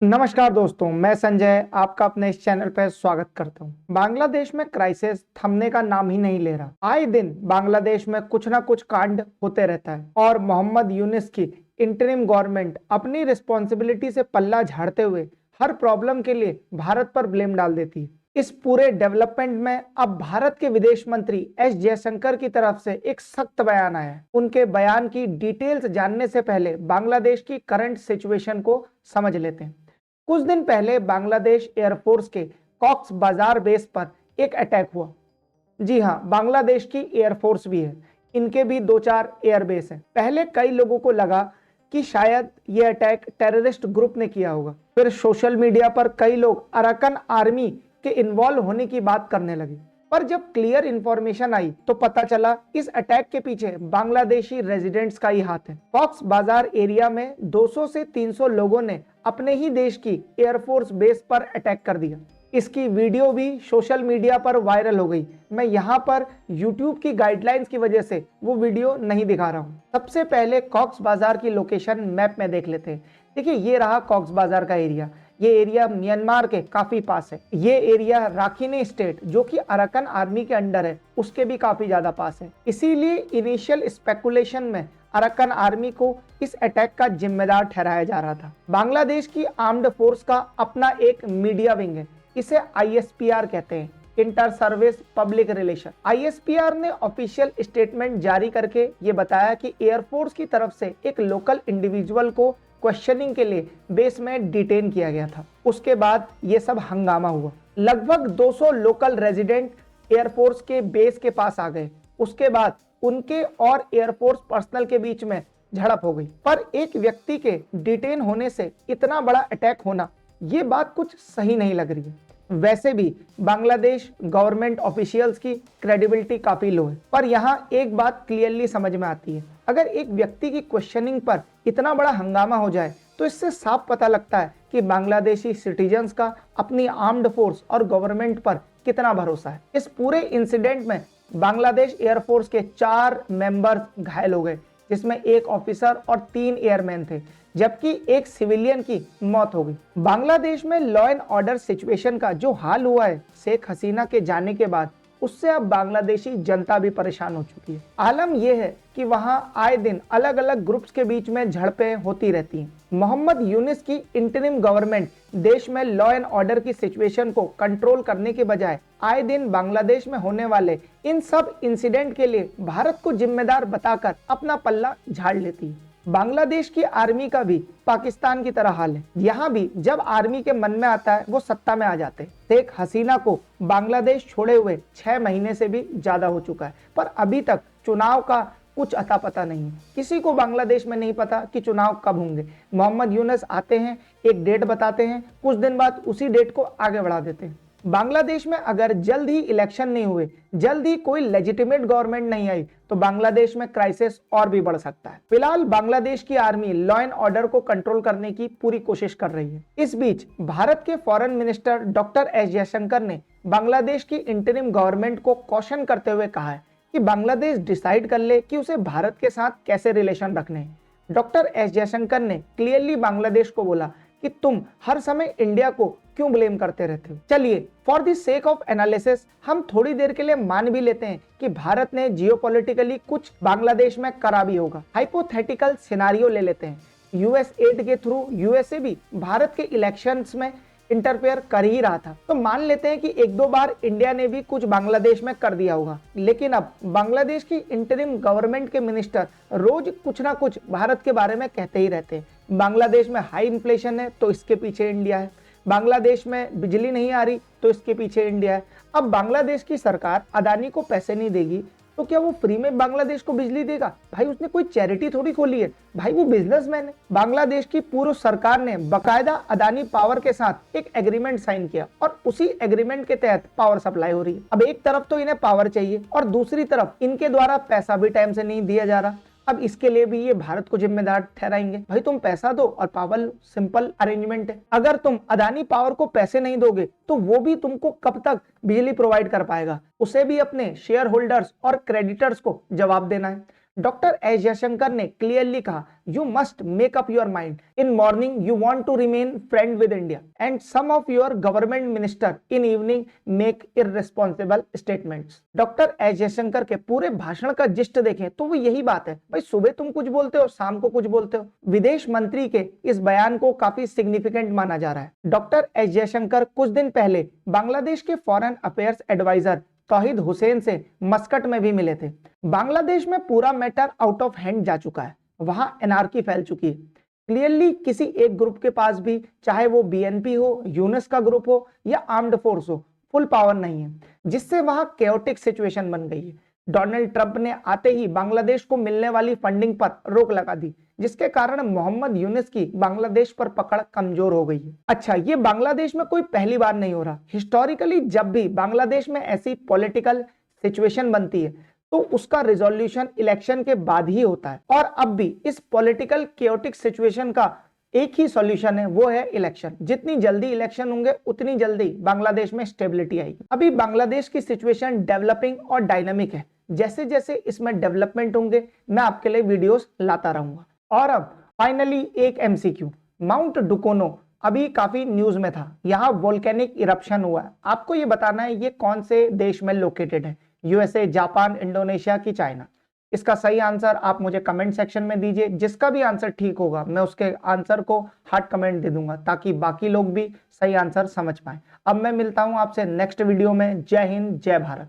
नमस्कार दोस्तों, मैं संजय आपका अपने इस चैनल पर स्वागत करता हूं। बांग्लादेश में क्राइसिस थमने का नाम ही नहीं ले रहा। आए दिन बांग्लादेश में कुछ ना कुछ कांड होते रहता है और मोहम्मद यूनिस की इंटरिम गवर्नमेंट अपनी रिस्पॉन्सिबिलिटी से पल्ला झाड़ते हुए हर प्रॉब्लम के लिए भारत पर ब्लेम डाल देती है। इस पूरे डेवलपमेंट में अब भारत के विदेश मंत्री एस जयशंकर की तरफ से एक सख्त बयान आया है। उनके बयान की डिटेल्स जानने से पहले बांग्लादेश की करंट सिचुएशन को समझ लेते हैं। कुछ दिन पहले बांग्लादेश एयरफोर्स के कॉक्स बाजार बेस पर एक अटैक हुआ। जी हाँ, बांग्लादेश की एयरफोर्स भी है, इनके भी 2-4 एयरबेस हैं। पहले कई लोगों को लगा कि शायद ये अटैक टेररिस्ट ग्रुप ने किया होगा। फिर सोशल मीडिया पर कई लोग अराकन आर्मी के इन्वॉल्व होने की बात करने लगे। पर जब क्लियर इंफॉर्मेशन आई तो पता चला इस अटैक के पीछे बांग्लादेशी रेजिडेंट्स का ही हाथ है। कॉक्स बाजार एरिया में 200 से 300 लोगों ने अपने ही देश की एयरफोर्स बेस पर अटैक कर दिया। इसकी वीडियो भी सोशल मीडिया पर वायरल हो गई। मैं यहाँ पर YouTube की गाइडलाइंस की वजह से वो वीडियो नहीं दिखा रहा हूँ। सबसे पहले कॉक्स बाजार की लोकेशन मैप में देख लेते हैं। देखिए, ये रहा कॉक्स बाजार का एरिया। ये एरिया म्यांमार के काफी पास है। ये एरिया राखीने स्टेट जो कि अराकन आर्मी के अंडर है उसके भी काफी ज्यादा पास है। इसीलिए इनिशियल स्पेकुलेशन में अराकन आर्मी को इस अटैक का जिम्मेदार ठहराया जा रहा था। बांग्लादेश की आर्म्ड फोर्स का अपना एक मीडिया विंग है, इसे ISPR कहते हैं, inter service public relation. ISPR ने ऑफिशियल स्टेटमेंट जारी करके ये बताया कि एयरफोर्स की तरफ से एक लोकल इंडिविजुअल को क्वेश्चनिंग के लिए बेस में डिटेन किया गया था। उसके बाद ये सब हंगामा हुआ। लगभग 200 लोकल रेजिडेंट एयरफोर्स के बेस के पास आ गए। उसके बाद उनके और एयरफोर्स पर्सनल के बीच में झड़प हो गई। पर एक व्यक्ति के डिटेन होने से इतना बड़ा अटैक होना, ये बात कुछ सही नहीं लग रही है। वैसे भी बांग्लादेश गवर्नमेंट ऑफिशियल्स की क्रेडिबिलिटी काफी लो है। पर यहाँ एक बात क्लियरली समझ में आती है, अगर एक व्यक्ति की क्वेश्चनिंग पर इतना बड़ा हंगामा हो जाए तो इससे साफ पता लगता है कि बांग्लादेशी सिटीजन्स का अपनी आर्म्ड फोर्स और गवर्नमेंट पर कितना भरोसा है। इस पूरे इंसिडेंट में बांग्लादेश एयरफोर्स के 4 मेंबर घायल हो गए, जिसमें एक ऑफिसर और 3 एयरमैन थे, जबकि एक सिविलियन की मौत हो गई। बांग्लादेश में लॉ एंड ऑर्डर सिचुएशन का जो हाल हुआ है शेख हसीना के जाने के बाद, उससे अब बांग्लादेशी जनता भी परेशान हो चुकी है। आलम यह है कि वहां आए दिन अलग अलग ग्रुप्स के बीच में झड़पें होती रहती हैं। मोहम्मद यूनिस की इंटरिम गवर्नमेंट देश में लॉ एंड ऑर्डर की सिचुएशन को कंट्रोल करने के बजाय आए दिन बांग्लादेश में होने वाले इन सब इंसिडेंट के लिए भारत को जिम्मेदार बताकर अपना पल्ला झाड़ लेती है। बांग्लादेश की आर्मी का भी पाकिस्तान की तरह हाल है। यहाँ भी जब आर्मी के मन में आता है वो सत्ता में आ जाते हैं। शेख हसीना को बांग्लादेश छोड़े हुए 6 महीने से भी ज्यादा हो चुका है, पर अभी तक चुनाव का कुछ अता पता नहीं है। किसी को बांग्लादेश में नहीं पता कि चुनाव कब होंगे। मोहम्मद यूनुस आते हैं, एक डेट बताते हैं, कुछ दिन बाद उसी डेट को आगे बढ़ा देते हैं। बांग्लादेश में अगर जल्द ही इलेक्शन नहीं हुए, जल्द ही कोई लेजिटिमेट गवर्नमेंट नहीं आई, तो बांग्लादेश में क्राइसिस और भी बढ़ सकता है। फिलहाल बांग्लादेश की आर्मी लॉ एंड ऑर्डर को कंट्रोल करने की पूरी कोशिश कर रही है। इस बीच भारत के foreign minister doctor S Jaishankar ने बांग्लादेश की इंटरिम गवर्नमेंट को कॉशन करते हुए कहा है कि बांग्लादेश डिसाइड कर ले कि उसे भारत के साथ कैसे रिलेशन रखने हैं। डॉक्टर एस जयशंकर ने क्लियरली बांग्लादेश को बोला कि तुम हर समय इंडिया को क्यों ब्लेम करते रहते हो। चलिए, for the sake of analysis हम थोड़ी देर के लिए मान भी लेते हैं कि भारत ने जियोपॉलिटिकली कुछ बांग्लादेश में करा भी होगा। हाइपोथेटिकल सिनारियो ले लेते हैं, यूएस एड के थ्रू यूएसए भी भारत के इलेक्शंस में इंटरफेयर कर ही रहा था, तो मान लेते हैं कि 1-2 बार इंडिया ने भी कुछ बांग्लादेश में कर दिया होगा। लेकिन अब बांग्लादेश की इंटरिम गवर्नमेंट के मिनिस्टर रोज कुछ ना कुछ भारत के बारे में कहते ही रहते हैं। बांग्लादेश में हाई इन्फ्लेशन है तो इसके पीछे इंडिया है, बांग्लादेश में बिजली नहीं आ रही तो इसके पीछे इंडिया है। अब बांग्लादेश की सरकार अदानी को पैसे नहीं देगी तो क्या वो फ्री में बांग्लादेश को बिजली देगा? भाई उसने कोई चैरिटी थोड़ी खोली है, भाई वो बिजनेसमैन है। बांग्लादेश की पूर्व सरकार ने बकायदा अदानी पावर के साथ एक एग्रीमेंट साइन किया और उसी एग्रीमेंट के तहत पावर सप्लाई हो रही है। अब एक तरफ तो इन्हें पावर चाहिए और दूसरी तरफ इनके द्वारा पैसा भी टाइम से नहीं दिया जा रहा। अब इसके लिए भी ये भारत को जिम्मेदार ठहराएंगे। भाई तुम पैसा दो और पावर लो, सिंपल अरेंजमेंट है। अगर तुम अदानी पावर को पैसे नहीं दोगे तो वो भी तुमको कब तक बिजली प्रोवाइड कर पाएगा? उसे भी अपने शेयर होल्डर्स और क्रेडिटर्स को जवाब देना है। डॉक्टर एस जयशंकर ने क्लियरली कहा, you must make up your mind, in morning you want to remain friend with India and some of your government minister in evening make irresponsible statements. Doctor S Jaishankar के पूरे भाषण का gist देखें तो वो यही बात है, भाई सुबह तुम कुछ बोलते हो, शाम को कुछ बोलते हो। विदेश मंत्री के इस बयान को काफी सिग्निफिकेंट माना जा रहा है। डॉक्टर एस जयशंकर कुछ दिन पहले बांग्लादेश के फॉरेन अफेयर्स एडवाइजर तौहीद हुसैन से मस्कट में भी मिले थे। बांग्लादेश में पूरा मैटर आउट ऑफ हैंड जा चुका है, वहां एनार्की फैल चुकी है। क्लियरली किसी एक ग्रुप के पास भी, चाहे वो बीएनपी हो, यूनुस का ग्रुप हो या आर्म्ड फोर्स हो, फुल पावर नहीं है, जिससे वहां केओटिक सिचुएशन बन गई है। डोनाल्ड ट्रंप ने आते ही बांग्लादेश को मिलने वाली फंडिंग पर रोक लगा दी, जिसके कारण मोहम्मद यूनुस की बांग्लादेश पर पकड़ कमजोर हो गई है। अच्छा, ये बांग्लादेश में कोई पहली बार नहीं हो रहा। हिस्टोरिकली जब भी बांग्लादेश में ऐसी पॉलिटिकल सिचुएशन बनती है तो उसका रिजोल्यूशन इलेक्शन के बाद ही होता है, और अब भी इस पॉलिटिकल केओटिक सिचुएशन का एक ही सॉल्यूशन है, वो है इलेक्शन। जितनी जल्दी इलेक्शन होंगे उतनी जल्दी बांग्लादेश में स्टेबिलिटी आएगी। अभी बांग्लादेश की सिचुएशन डेवलपिंग और डायनामिक है, जैसे जैसे इसमें डेवलपमेंट होंगे मैं आपके लिए वीडियोस लाता रहूंगा। और अब फाइनली एक एमसीक्यू, माउंट डुकोनो अभी काफी न्यूज में था, यहाँ वोल्केनिक इरप्शन हुआ है। आपको ये बताना है ये कौन से देश में लोकेटेड है, यूएसए, जापान, इंडोनेशिया की चाइना। इसका सही आंसर आप मुझे कमेंट सेक्शन में दीजिए। जिसका भी आंसर ठीक होगा मैं उसके आंसर को हार्ट कमेंट दे दूंगा, ताकि बाकी लोग भी सही आंसर समझ पाए। अब मैं मिलता हूं आपसे नेक्स्ट वीडियो में। जय हिंद, जय भारत।